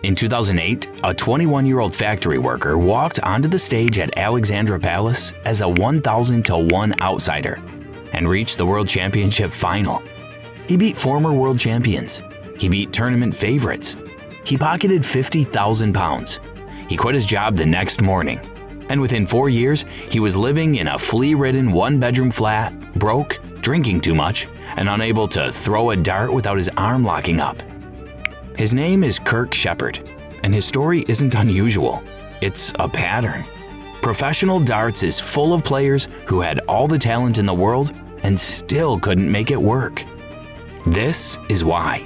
In 2008, a 21-year-old factory worker walked onto the stage at Alexandra Palace as a 1,000 to 1 outsider and reached the World Championship final. He beat former world champions. He beat tournament favorites. He pocketed 50,000 pounds. He quit his job the next morning. And within 4 years, he was living in a flea-ridden one-bedroom flat, broke, drinking too much, and unable to throw a dart without his arm locking up. His name is Kirk Shepard, and his story isn't unusual. It's a pattern. Professional darts is full of players who had all the talent in the world and still couldn't make it work. This is why.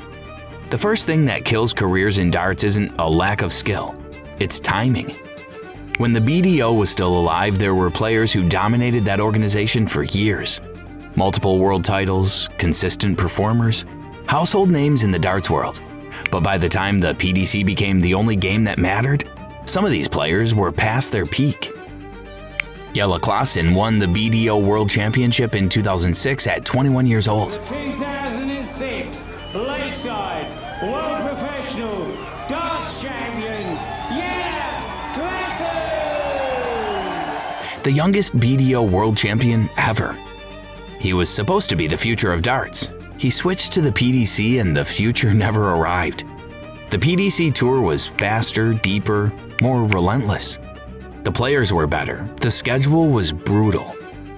The first thing that kills careers in darts isn't a lack of skill, it's timing. When the BDO was still alive, there were players who dominated that organization for years. Multiple world titles, consistent performers, household names in the darts world. But by the time the PDC became the only game that mattered, some of these players were past their peak. Jelle Klaassen won the BDO World Championship in 2006 at 21 years old. The 2006 Lakeside World Professional Darts Champion, Jelle Klaassen! The youngest BDO World Champion ever. He was supposed to be the future of darts. He switched to the PDC and the future never arrived. The PDC Tour was faster, deeper, more relentless. The players were better. The schedule was brutal.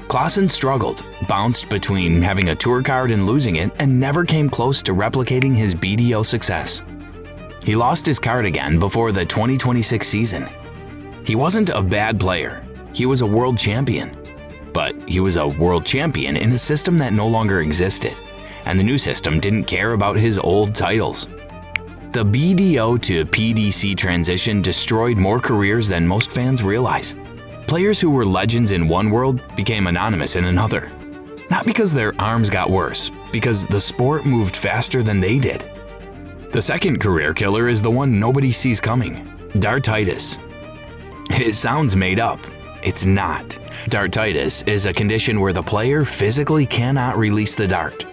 Klaassen struggled, bounced between having a tour card and losing it, and never came close to replicating his BDO success. He lost his card again before the 2026 season. He wasn't a bad player. He was a world champion. But he was a world champion in a system that no longer existed, and the new system didn't care about his old titles. The BDO to PDC transition destroyed more careers than most fans realize. Players who were legends in one world became anonymous in another. Not because their arms got worse, because the sport moved faster than they did. The second career killer is the one nobody sees coming: dartitis. It sounds made up. It's not. Dartitis is a condition where the player physically cannot release the dart.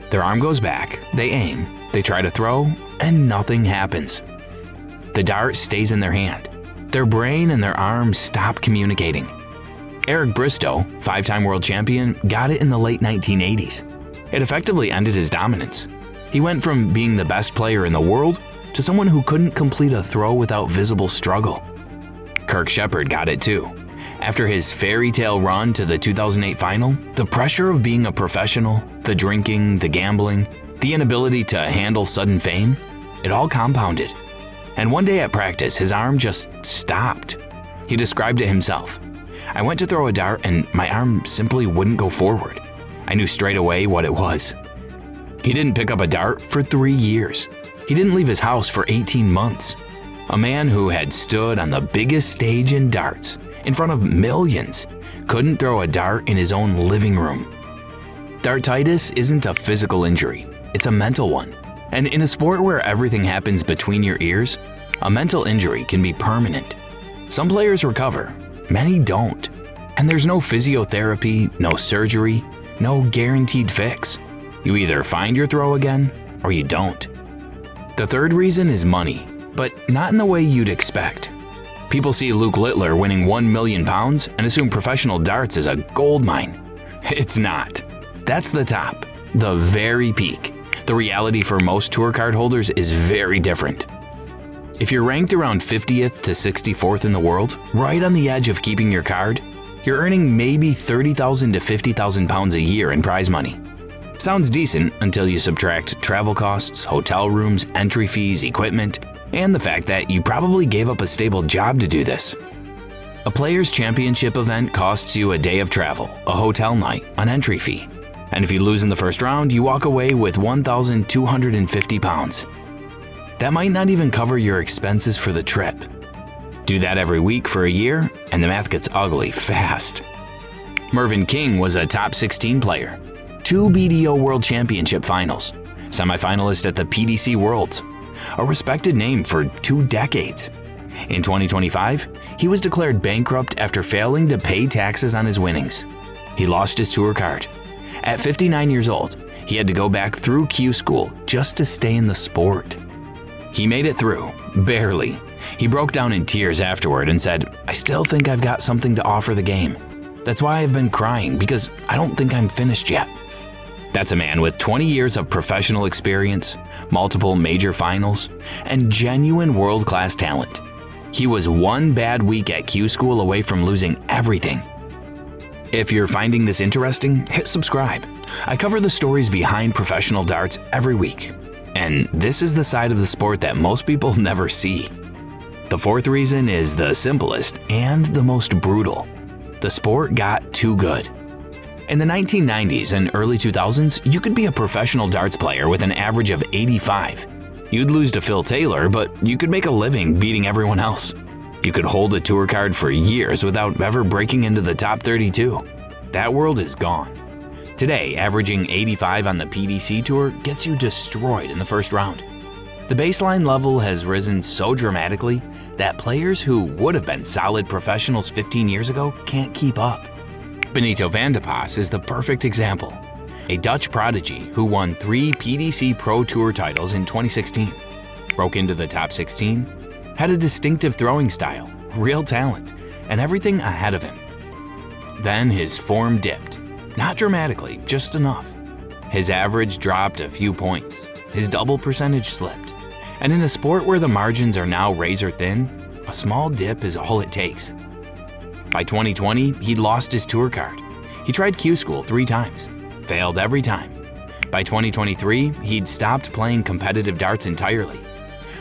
Their arm goes back, they aim, they try to throw, and nothing happens. The dart stays in their hand. Their brain and their arm stop communicating. Eric Bristow, 5-time world champion, got it in the late 1980s. It effectively ended his dominance. He went from being the best player in the world to someone who couldn't complete a throw without visible struggle. Kirk Shepard got it too. After his fairy tale run to the 2008 final, the pressure of being a professional, the drinking, the gambling, the inability to handle sudden fame, it all compounded. And one day at practice, his arm just stopped. He described it himself. "I went to throw a dart and my arm simply wouldn't go forward. I knew straight away what it was." He didn't pick up a dart for 3 years. He didn't leave his house for 18 months. A man who had stood on the biggest stage in darts, in front of millions, couldn't throw a dart in his own living room. Dartitis isn't a physical injury, it's a mental one. And in a sport where everything happens between your ears, a mental injury can be permanent. Some players recover, many don't. And there's no physiotherapy, no surgery, no guaranteed fix. You either find your throw again, or you don't. The third reason is money, but not in the way you'd expect. People see Luke Littler winning £1 million and assume professional darts is a gold mine. It's not. That's the top, the very peak. The reality for most tour card holders is very different. If you're ranked around 50th to 64th in the world, right on the edge of keeping your card, you're earning maybe 30,000 to 50,000 pounds a year in prize money. Sounds decent until you subtract travel costs, hotel rooms, entry fees, equipment, and the fact that you probably gave up a stable job to do this. A Players' Championship event costs you a day of travel, a hotel night, an entry fee. And if you lose in the first round, you walk away with 1,250 pounds. That might not even cover your expenses for the trip. Do that every week for a year, and the math gets ugly fast. Mervyn King was a top 16 player, 2 BDO World Championship finals, semifinalist at the PDC Worlds, a respected name for 2 decades. In 2025, he was declared bankrupt after failing to pay taxes on his winnings. He lost his tour card. At 59 years old, he had to go back through Q school just to stay in the sport. He made it through, Barely. He broke down in tears afterward and said, "I still think I've got something to offer the game. That's why I've been crying, because I don't think I'm finished yet." That's a man with 20 years of professional experience, multiple major finals, and genuine world-class talent. He was one bad week at Q School away from losing everything. If you're finding this interesting, hit subscribe. I cover the stories behind professional darts every week. And this is the side of the sport that most people never see. The fourth reason is the simplest and the most brutal. The sport got too good. In the 1990s and early 2000s, you could be a professional darts player with an average of 85. You'd lose to Phil Taylor, but you could make a living beating everyone else. You could hold a tour card for years without ever breaking into the top 32. That world is gone. Today, averaging 85 on the PDC Tour gets you destroyed in the first round. The baseline level has risen so dramatically that players who would have been solid professionals 15 years ago can't keep up. Benito van de Pas is the perfect example. A Dutch prodigy who won 3 PDC Pro Tour titles in 2016, broke into the top 16, had a distinctive throwing style, real talent, and everything ahead of him. Then his form dipped. Not dramatically, just enough. His average dropped a few points. His double percentage slipped. And in a sport where the margins are now razor thin, a small dip is all it takes. By 2020, he'd lost his tour card. He tried Q School 3 times, failed every time. By 2023, he'd stopped playing competitive darts entirely.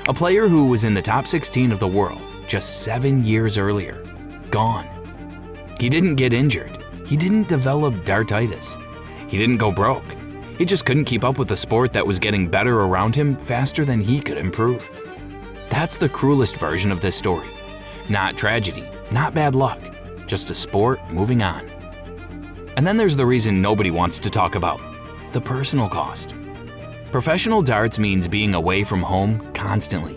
A player who was in the top 16 of the world just 7 years earlier, gone. He didn't get injured. He didn't develop dartitis. He didn't go broke. He just couldn't keep up with the sport that was getting better around him faster than he could improve. That's the cruelest version of this story. Not tragedy, not bad luck, just a sport moving on. And then there's the reason nobody wants to talk about, the personal cost. Professional darts means being away from home constantly.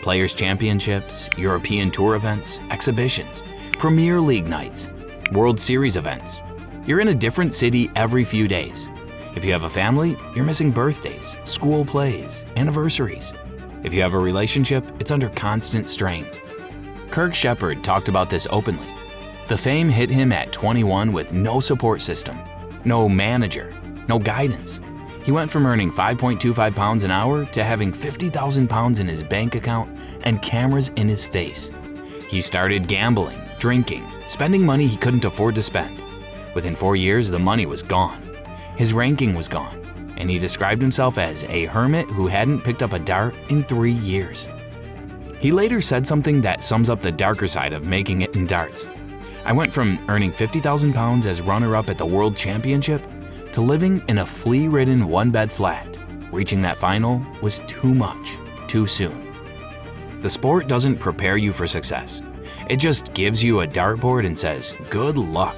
Players' championships, European tour events, exhibitions, Premier League nights, World Series events. You're in a different city every few days. If you have a family, you're missing birthdays, school plays, anniversaries. If you have a relationship, it's under constant strain. Kirk Shepard talked about this openly. The fame hit him at 21 with no support system, no manager, no guidance. He went from earning £5.25 an hour to having £50,000 in his bank account and cameras in his face. He started gambling, drinking, spending money he couldn't afford to spend. Within 4 years, the money was gone. His ranking was gone, and he described himself as a hermit who hadn't picked up a dart in 3 years. He later said something that sums up the darker side of making it in darts. "I went from earning £50,000 as runner-up at the World Championship to living in a flea-ridden one-bed flat. Reaching that final was too much, too soon." The sport doesn't prepare you for success. It just gives you a dartboard and says, "Good luck."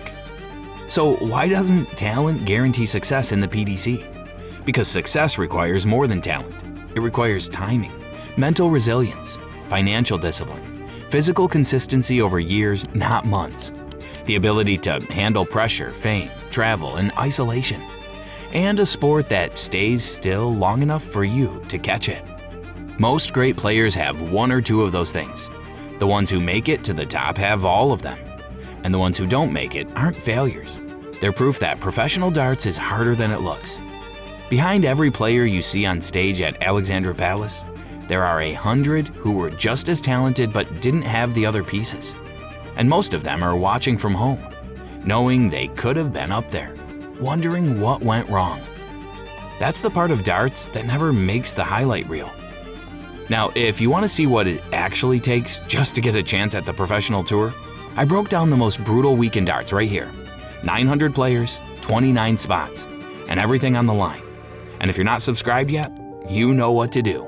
So why doesn't talent guarantee success in the PDC? Because success requires more than talent. It requires timing, mental resilience, financial discipline, physical consistency over years, not months, the ability to handle pressure, fame, travel, and isolation, and a sport that stays still long enough for you to catch it. Most great players have one or two of those things. The ones who make it to the top have all of them. And the ones who don't make it aren't failures. They're proof that professional darts is harder than it looks. Behind every player you see on stage at Alexandra Palace, there are 100 who were just as talented but didn't have the other pieces. And most of them are watching from home, knowing they could have been up there, wondering what went wrong. That's the part of darts that never makes the highlight reel. Now, if you want to see what it actually takes just to get a chance at the professional tour, I broke down the most brutal week in darts right here. 900 players, 29 spots, and everything on the line. And if you're not subscribed yet, you know what to do.